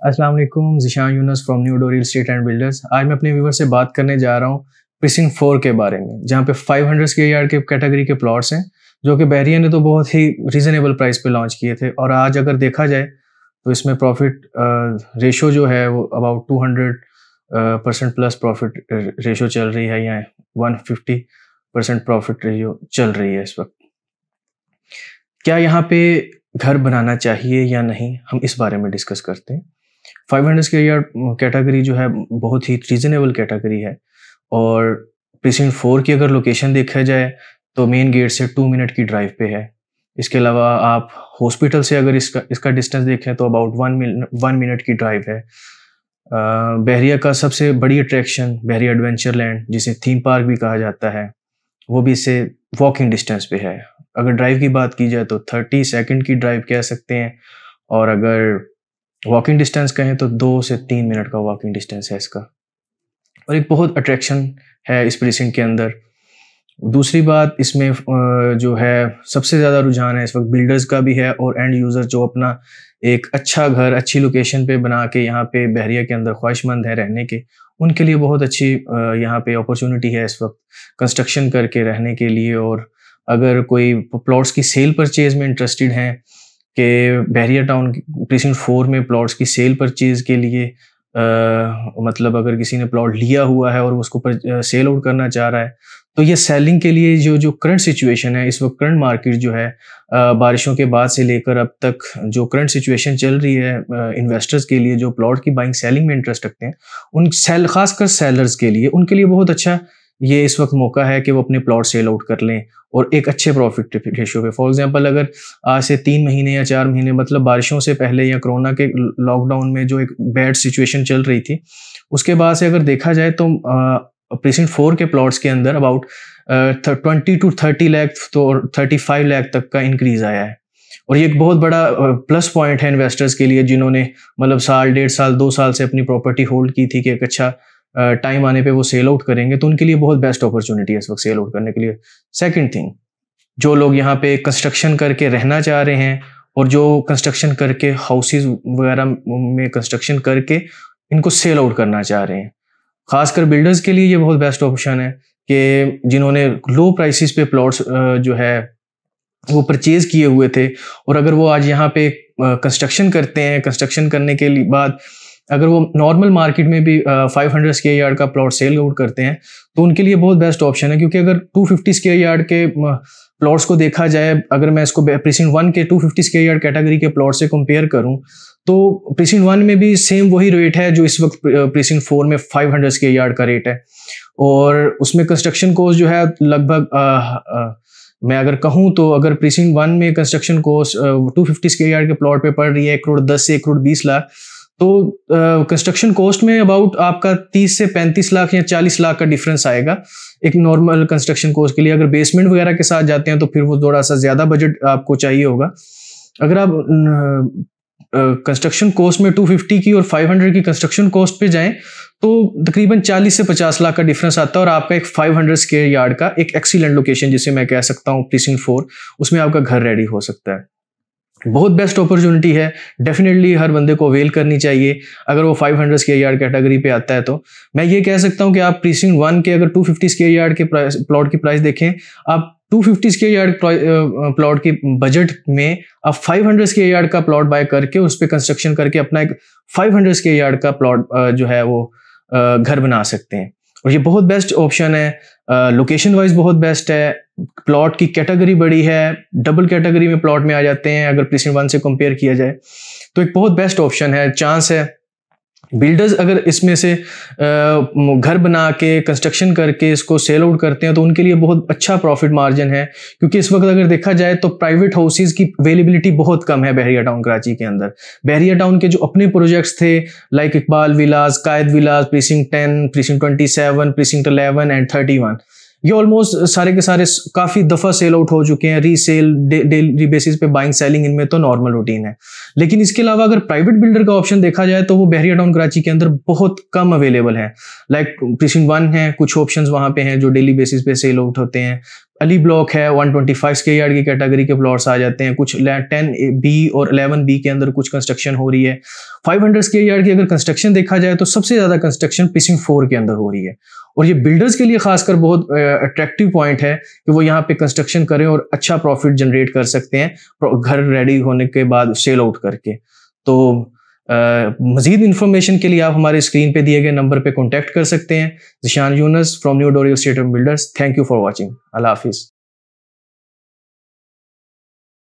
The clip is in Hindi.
अस्सलाम वालेकुम, Zeeshan Younus from New Door real estate and builders. आज मैं अपने व्यूवर से बात करने जा रहा हूँ प्रीसिंक्ट 4 के बारे में, जहाँ पे 500 स्क्वायर यार्ड के कैटेगरी के प्लॉट्स हैं, जो कि बहरिया ने तो बहुत ही रीज़नेबल प्राइस पे लॉन्च किए थे। और आज अगर देखा जाए तो इसमें प्रॉफिट रेशो जो है वो अबाउट 200% प्लस प्रॉफिट रेशो चल रही है, या 150% प्रॉफिट रेशो चल रही है इस वक्त। क्या यहाँ पे घर बनाना चाहिए या नहीं, हम इस बारे में डिस्कस करते हैं। 500 स्क्वायर यार्ड कैटेगरी जो है बहुत ही रीजनेबल कैटेगरी है, और प्रीसिंक्ट 4 की अगर लोकेशन देखा जाए तो मेन गेट से 2 मिनट की ड्राइव पे है। इसके अलावा आप हॉस्पिटल से अगर इसका डिस्टेंस देखें तो अबाउट 1 मिनट की ड्राइव है। बहरिया का सबसे बड़ी अट्रैक्शन बहरिया एडवेंचर लैंड, जिसे थीम पार्क भी कहा जाता है, वो भी इससे वॉकिंग डिस्टेंस पे है। अगर ड्राइव की बात की जाए तो 30 सेकंड की ड्राइव कह सकते हैं, और अगर वॉकिंग डिस्टेंस कहें तो 2 से 3 मिनट का वॉकिंग डिस्टेंस है इसका। और एक बहुत अट्रैक्शन है इस प्रीसिंक्ट के अंदर। दूसरी बात, इसमें जो है सबसे ज़्यादा रुझान है इस वक्त बिल्डर्स का भी है, और एंड यूज़र जो अपना एक अच्छा घर अच्छी लोकेशन पे बना के यहाँ पे बहरिया के अंदर ख्वाहिशमंद है रहने के, उनके लिए बहुत अच्छी यहाँ पे अपॉर्चुनिटी है इस वक्त कंस्ट्रक्शन करके रहने के लिए। और अगर कोई प्लॉट्स की सेल परचेज में इंटरेस्टेड हैं कि बहरिया टाउन प्रीसिंक्ट 4 में प्लॉट्स की सेल परचेज के लिए मतलब अगर किसी ने प्लॉट लिया हुआ है और उसको सेल आउट करना चाह रहा है, तो ये सेलिंग के लिए जो करंट सिचुएशन है इस वक्त, करंट मार्केट जो है बारिशों के बाद से लेकर अब तक जो करंट सिचुएशन चल रही है इन्वेस्टर्स के लिए जो प्लॉट की बाइंग सेलिंग में इंटरेस्ट रखते हैं, खासकर सेलर्स के लिए, उनके लिए बहुत अच्छा ये इस वक्त मौका है कि वो अपने प्लॉट सेल आउट कर लें और एक अच्छे प्रॉफिट रेशियो पे। फॉर एग्जांपल, अगर आज से 3 महीने या 4 महीने मतलब बारिशों से पहले या कोरोना के लॉकडाउन में जो एक बैड सिचुएशन चल रही थी, उसके बाद से अगर देखा जाए तो प्रीसिंक्ट 4 के प्लॉट्स के अंदर अबाउट 20 to 30 लाख तो 35 लाख तक का इंक्रीज आया है। और ये एक बहुत बड़ा प्लस पॉइंट है इन्वेस्टर्स के लिए, जिन्होंने मतलब साल, 1.5 साल, 2 साल से अपनी प्रॉपर्टी होल्ड की थी कि एक अच्छा टाइम आने पे वो सेल आउट करेंगे, तो उनके लिए बहुत बेस्ट अपॉर्चुनिटी है इस वक्त सेल आउट करने के लिए। सेकंड थिंग, जो लोग यहाँ पे कंस्ट्रक्शन करके रहना चाह रहे हैं और जो कंस्ट्रक्शन करके हाउसेज वगैरह में कंस्ट्रक्शन करके इनको सेल आउट करना चाह रहे हैं, खासकर बिल्डर्स के लिए ये बहुत बेस्ट ऑप्शन है कि जिन्होंने लो प्राइसेस पे प्लॉट्स जो है वो परचेज किए हुए थे, और अगर वो आज यहाँ पे कंस्ट्रक्शन करते हैं, कंस्ट्रक्शन करने के बाद अगर वो नॉर्मल मार्केट में भी 500 स्क्वायर यार्ड का प्लॉट सेल आउट करते हैं, तो उनके लिए बहुत बेस्ट ऑप्शन है। क्योंकि अगर 250 स्क्वायर यार्ड के प्लॉट्स को देखा जाए, अगर मैं इसको प्रीसिंक्ट 1 के 250 स्क्वायर यार्ड कैटेगरी के प्लॉट से कंपेयर करूं, तो प्रीसिंक्ट 1 में भी सेम वही रेट है जो इस वक्त प्रीसिंक्ट 4 में 500 स्क्वायर यार्ड का रेट है। और उसमें कंस्ट्रक्शन कॉस्ट जो है लगभग मैं अगर कहूँ तो अगर प्रीसिंक्ट 1 में कंस्ट्रक्शन कॉस्ट 250 स्क्वायर यार्ड के प्लॉट पे पड़ रही है 1 करोड़ 10 से 1 करोड़ 20 लाख, तो कंस्ट्रक्शन कॉस्ट में अबाउट आपका 30 से 35 लाख या 40 लाख का डिफरेंस आएगा एक नॉर्मल कंस्ट्रक्शन कॉस्ट के लिए। अगर बेसमेंट वगैरह के साथ जाते हैं तो फिर वो थोड़ा सा ज़्यादा बजट आपको चाहिए होगा। अगर आप कंस्ट्रक्शन कॉस्ट में 250 की और 500 की कंस्ट्रक्शन कॉस्ट पे जाएं तो तकरीबन 40 से 50 लाख का डिफरेंस आता है, और आपका एक 500 स्क्वायर यार्ड का एक एक्सीलेंट लोकेशन, जिसे मैं कह सकता हूँ प्रीसिंक्ट 4, उसमें आपका घर रेडी हो सकता है। बहुत बेस्ट अपॉर्चुनिटी है, डेफिनेटली हर बंदे को अवेल करनी चाहिए। अगर वो 500 स्क्वायर यार्ड कैटेगरी पे आता है तो मैं ये कह सकता हूँ कि आप प्रीसिंक्ट 1 के अगर 250 स्क्वायर यार्ड के प्लॉट की प्राइस देखें, आप 250 स्क्वायर यार्ड प्लॉट के बजट में आप 500 स्क्वायर यार्ड का प्लॉट बाय करके उस पर कंस्ट्रक्शन करके अपना एक 500 स्क्वायर यार्ड का प्लॉट जो है वो घर बना सकते हैं। और ये बहुत बेस्ट ऑप्शन है, लोकेशन वाइज बहुत बेस्ट है, प्लॉट की कैटेगरी बड़ी है, डबल कैटेगरी में प्लॉट में आ जाते हैं अगर प्रीसिंक्ट 1 से कंपेयर किया जाए, तो एक बहुत बेस्ट ऑप्शन है। चांस है बिल्डर्स अगर इसमें से घर बना के कंस्ट्रक्शन करके इसको सेल आउट करते हैं तो उनके लिए बहुत अच्छा प्रॉफिट मार्जिन है। क्योंकि इस वक्त अगर देखा जाए तो प्राइवेट हाउसेज की अवेलेबिलिटी बहुत कम है बहरिया टाउन कराची के अंदर। बहरिया टाउन के जो अपने प्रोजेक्ट्स थे like Iqbal Vilas, Quaid Vilas, precinct 10, precinct 27, precinct 11 and 31, ये ऑलमोस्ट सारे के सारे काफ़ी दफ़ा सेल आउट हो चुके हैं। रीसेल डेली बेसिस पे बाइंग सेलिंग इनमें तो नॉर्मल रूटीन है। लेकिन इसके अलावा अगर प्राइवेट बिल्डर का ऑप्शन देखा जाए तो वो बहरिया टाउन कराची के अंदर बहुत कम अवेलेबल है। लाइक प्रीसिंक्ट 1 है, कुछ ऑप्शंस वहाँ पे हैं जो डेली बेसिस पे सेल आउट होते हैं। अली ब्लॉक है 125 स्क्वायर यार्ड की कैटेगरी के प्लॉट्स आ जाते हैं। कुछ 10B और 11B के अंदर कुछ कंस्ट्रक्शन हो रही है। 500 स्क्वायर यार्ड की अगर कंस्ट्रक्शन देखा जाए तो सबसे ज़्यादा कंस्ट्रक्शन प्रीसिंक्ट 4 के अंदर हो रही है, और ये बिल्डर्स के लिए खासकर बहुत अट्रैक्टिव पॉइंट है कि वो यहाँ पे कंस्ट्रक्शन करें और अच्छा प्रॉफिट जनरेट कर सकते हैं घर रेडी होने के बाद सेल आउट करके। तो मजीद इन्फॉर्मेशन के लिए आप हमारे स्क्रीन पे दिए गए नंबर पे कॉन्टैक्ट कर सकते हैं। Zeeshan Younus from New Door real estate and builders. Thank you for watching. अल्लाह हाफिज़।